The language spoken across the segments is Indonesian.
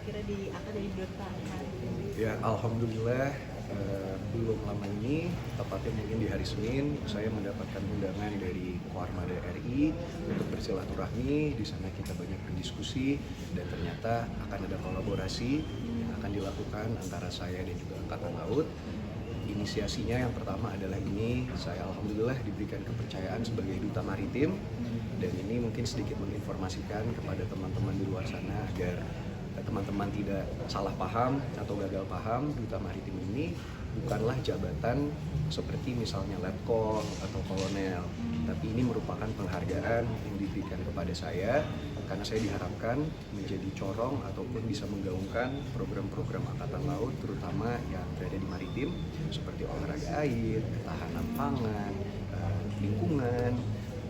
akhirnya diangkat jadi duta hari ini? Ya, alhamdulillah belum lama ini, tepatnya mungkin di hari Senin, saya mendapatkan undangan dari Koarmada RI untuk bersilaturahmi. Di sana kita banyak berdiskusi dan ternyata akan ada kolaborasi yang akan dilakukan antara saya dan juga Angkatan Laut. Inisiasinya yang pertama adalah ini, saya alhamdulillah diberikan kepercayaan sebagai duta maritim, dan ini mungkin sedikit menginformasikan kepada teman-teman di luar sana agar teman-teman tidak salah paham atau gagal paham. Duta Maritim ini bukanlah jabatan seperti misalnya letkol atau kolonel, tapi ini merupakan penghargaan yang diberikan kepada saya karena saya diharapkan menjadi corong ataupun bisa menggaungkan program-program Angkatan Laut terutama yang berada di maritim seperti olahraga air, ketahanan pangan, lingkungan,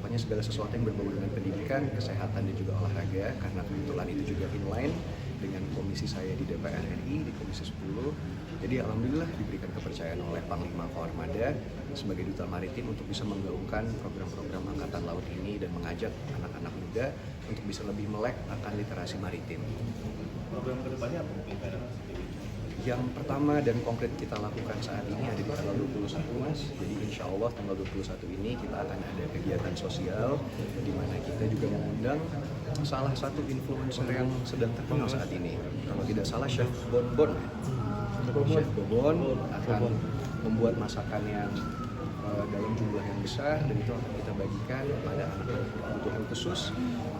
pokoknya segala sesuatu yang berbau dengan pendidikan, kesehatan dan juga olahraga, karena kebetulan itu juga inline dengan komisi saya di DPR RI di Komisi 10. Jadi alhamdulillah diberikan kepercayaan oleh Panglima Koarmada sebagai duta maritim untuk bisa menggaungkan program-program Angkatan Laut ini dan mengajak anak-anak muda untuk bisa lebih melek akan literasi maritim. Program kedepannya apa mungkin? Yang pertama dan konkret kita lakukan saat ini ada di tanggal 21 Mas. Jadi insya Allah tanggal 21 ini kita akan ada kegiatan sosial di mana kita juga mengundang salah satu influencer yang sedang terkenal saat ini. Kalau tidak salah Chef Bonbon. Chef Bonbon akan membuat masakan yang dalam jumlah yang besar dan itu akan kita bagikan pada anak-anak berkebutuhan khusus.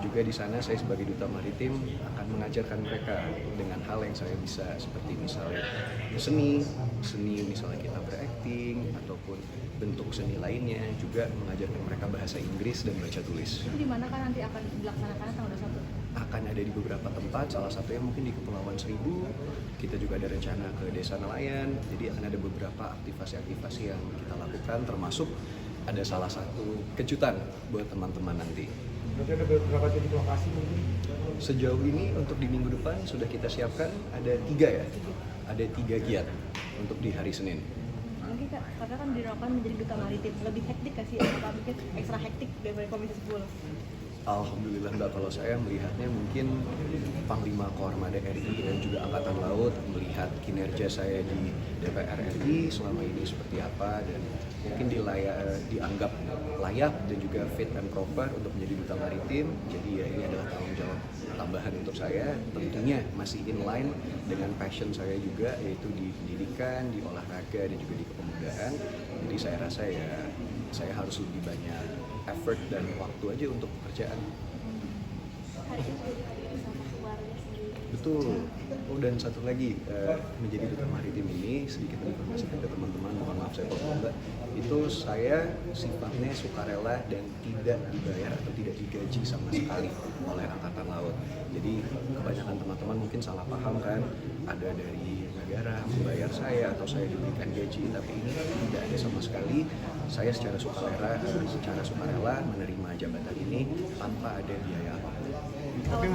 Juga di sana saya sebagai duta maritim akan mengajarkan mereka dengan hal yang saya bisa, seperti misalnya seni misalnya kita berakting ataupun bentuk seni lainnya, juga mengajarkan mereka bahasa Inggris dan baca tulis. Itu di mana kan nanti akan dilaksanakan tanggal 21? Akan ada di beberapa tempat, salah satunya mungkin di Kepulauan Seribu. Kita juga ada rencana ke Desa Nelayan, jadi akan ada beberapa aktivasi-aktivasi yang kita lakukan, termasuk ada salah satu kejutan buat teman-teman nanti. Berarti ada beberapa titik lokasi mungkin? Sejauh ini untuk di minggu depan sudah kita siapkan ada 3 ya, ada 3 giat untuk di hari Senin. Mungkin kakak kan dirokan menjadi duta maritim, lebih hektik gak sih? Apa mungkin ekstra hektik daripada Komisi 10? Alhamdulillah Mbak, kalau saya melihatnya mungkin Panglima Koarmada RI dan juga Angkatan Laut melihat kinerja saya di DPR RI selama ini seperti apa dan mungkin dianggap layak dan juga fit and proper untuk menjadi duta maritim. Jadi ya ini adalah tanggung jawab tambahan untuk saya, tentunya masih inline dengan passion saya juga, yaitu di pendidikan, di olahraga dan juga di kepemudaan. Jadi saya rasa ya saya harus lebih banyak effort dan waktu aja untuk pekerjaan. Hari ini sama keluarga sendiri. Betul. Oh, dan satu lagi, menjadi duta maritim ini sedikit informasikan ke teman-teman, mohon maaf saya potong Mbak, itu saya sifatnya sukarela dan tidak dibayar atau tidak digaji sama sekali oleh Angkatan Laut. Jadi kebanyakan teman-teman mungkin salah paham kan, ada dari negara membayar saya atau saya diberikan gaji, tapi ini tidak ada sama sekali. Saya secara sukarela menerima jabatan ini tanpa ada biaya apapun. Tapi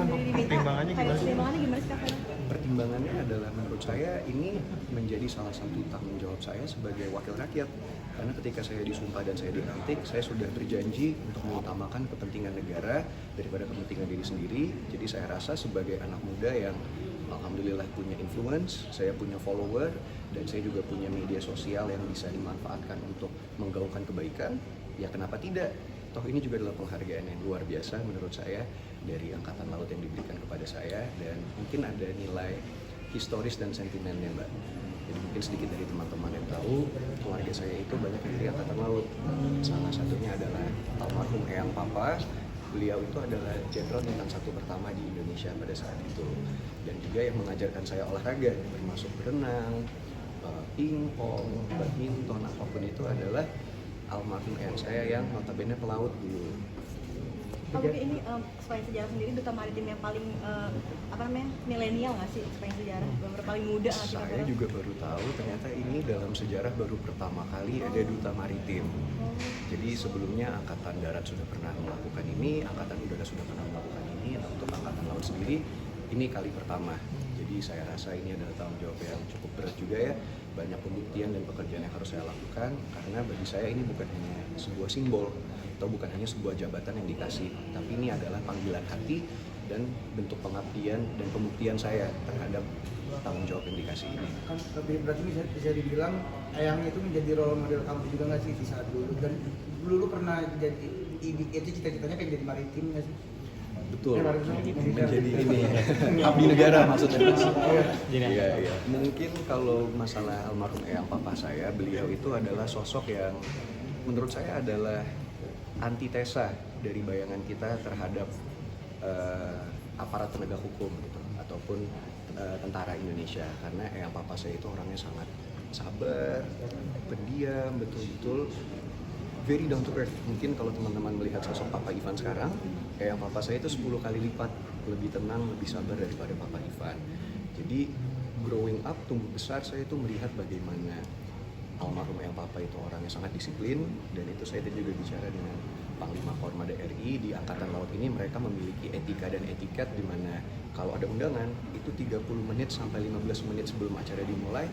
pertimbangannya gimana sih? Pertimbangannya gimana sih Kak? Pertimbangannya adalah menurut saya ini menjadi salah satu tanggung jawab saya sebagai wakil rakyat. Karena ketika saya disumpah dan saya dilantik, saya sudah berjanji untuk mengutamakan kepentingan negara daripada kepentingan diri sendiri. Jadi saya rasa sebagai anak muda yang alhamdulillah punya influence, saya punya follower, dan saya juga punya media sosial yang bisa dimanfaatkan untuk menggaungkan kebaikan, ya kenapa tidak? Toh ini juga adalah penghargaan yang luar biasa menurut saya dari Angkatan Laut yang diberikan kepada saya, dan mungkin ada nilai historis dan sentimennya Mbak. Jadi mungkin sedikit dari teman-teman yang tahu, keluarga saya itu banyak yang dari Angkatan Laut. Salah satunya adalah almarhum Eyang Papa. Beliau itu adalah jenderal bintang 1 pertama di Indonesia pada saat itu. Dan juga yang mengajarkan saya olahraga, termasuk berenang, pingpong, badminton, apapun itu adalah almarhum eyang saya yang notabene pelaut dulu. Kalau mungkin ini selain sejarah sendiri, duta maritim yang paling milenial nggak sih selain sejarah? Benar paling muda nggak sih? Saya juga baru tahu ternyata ini dalam sejarah baru pertama kali ada duta maritim. Jadi sebelumnya Angkatan Darat sudah pernah melakukan ini, Angkatan Udara sudah pernah melakukan ini, nah untuk Angkatan Laut sendiri ini kali pertama. Jadi saya rasa ini adalah tanggung jawab yang cukup berat juga ya. Banyak pembuktian dan pekerjaan yang harus saya lakukan, karena bagi saya ini bukan hanya sebuah simbol atau bukan hanya sebuah jabatan yang dikasih, tapi ini adalah panggilan hati dan bentuk pengabdian dan pembuktian saya terhadap tanggung jawab yang dikasih ini. Kan tapi berarti bisa dibilang Eyang itu menjadi role model kamu juga nggak sih di saat dulu, dan dulu pernah jadi itu cita-citanya pengen jadi maritim nggak sih? Betul, Maritim. menjadi ini abdi negara maksudnya. Iya. Mungkin kalau masalah almarhum eyang papa saya, beliau itu adalah sosok yang menurut saya adalah antitesa dari bayangan kita terhadap aparat penegak hukum gitu, ataupun tentara Indonesia, karena eyang papa saya itu orangnya sangat sabar, pendiam, betul-betul very down to earth. Mungkin kalau teman-teman melihat sosok Papa Ivan sekarang, eyang papa saya itu 10 kali lipat lebih tenang, lebih sabar daripada Papa Ivan. Jadi growing up, tumbuh besar, saya itu melihat bagaimana almarhum eyang papa itu orangnya sangat disiplin, dan itu saya juga bicara dengan Panglima Kormada RI di Angkatan Laut ini. Mereka memiliki etika dan etiket di mana kalau ada undangan itu 30 menit sampai 15 menit sebelum acara dimulai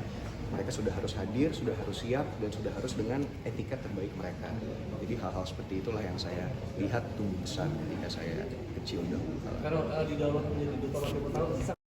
mereka sudah harus hadir, sudah harus siap, dan sudah harus dengan etiket terbaik mereka. Jadi hal-hal seperti itulah yang saya lihat tumbuh besar ketika saya kecil dahulu. Karena di dalam menjadi duta wakil